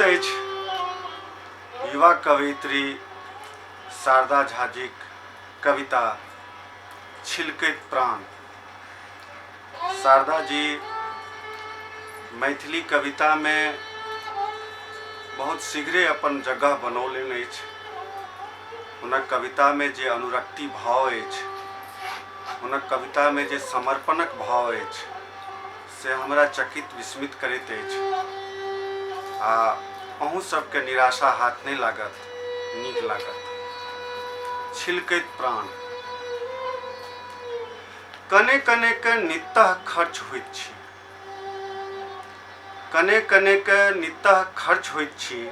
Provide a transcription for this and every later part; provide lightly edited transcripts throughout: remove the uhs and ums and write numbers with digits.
अछि युवा कवयित्री शारदा झाजीक कविता छिलकैत प्राण। शारदा जी मैथिली कविता में बहुत शीघ्रे अपन जगह बनौलनि अछि। हुनक कविता में जे अनुरक्ति भाव अछि, हुनक कविता में जे समर्पणक भाव अछि, से हमरा चकित विस्मित करैत अछि। आ अहूँ सबके निराशा हाथ नहीं लागत, नीक लागत। छिलकैत प्राण। कने कने के नितः खर्च होइत छी, कने कने के नितः खर्च होइत छी।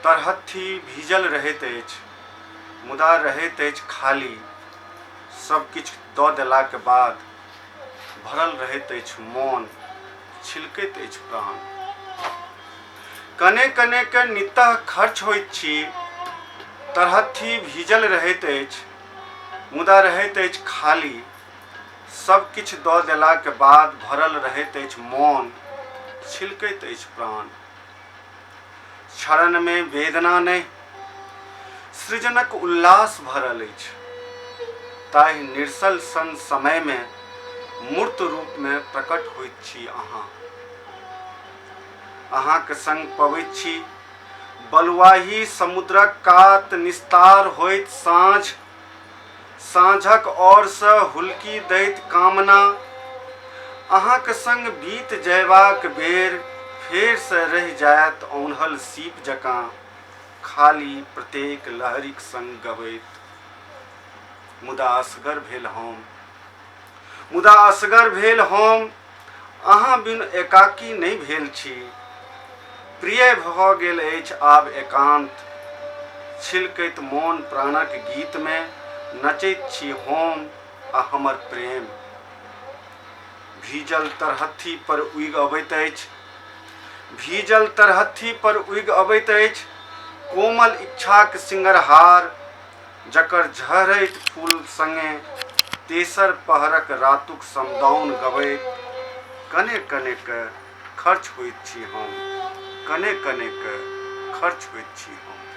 तरहत्थी भीजल रहैत अछि, मुदा रहैत अछि खाली। सब किछु दऽ देला के बाद भरल रहैत अछि मोन, छिलकैत अछि प्राण। कने कने के नितः खर्च होइत छी, तरहत्थी भीजल रहैत अछि, मुदा रहैत अछि खाली। सब किछु दऽ देला के बाद भरल रहैत अछि मोन, छिलकैत अछि प्राण। क्षरण में वेदना नहीं, सृजनक उल्लास भरल अछि। ताहि निर्सल सन समय में मूर्त रूप में प्रकट होइत छी अहाँ। अहाँक संग पबैत छी बलुआही समुद्रक कात निस्तार होइत साँझ। साँझक ओर से हुल्की दैत कामना। अहाँक संग बीत जयबाक बेर फेर से रहि जायत औन्हल सीप जकाँ, खाली प्रत्येक लहरीक संग गबैत। मुदा असगर भेल हम, मुदा असगर भेल हम, अहाँ बिन एकाकी नहीं भेल छी। प्रिय भऽ गेल अछि आब एकांत, छिलकैत मोन प्राणक गीत में नचैत छी हम आ हमर प्रेम। भीजल तरहत्थी पर उगि अबैत अछि, भीजल तरहत्थी पर उगि अबैत अछि कोमल इच्छाक सिंगरहार। जकर झरैत फूल संगे तेसर पहरक रातुक समदाउन गबैत। कने कने के खर्च होइत छी हम, कने कने के खर्च होइत छी हम।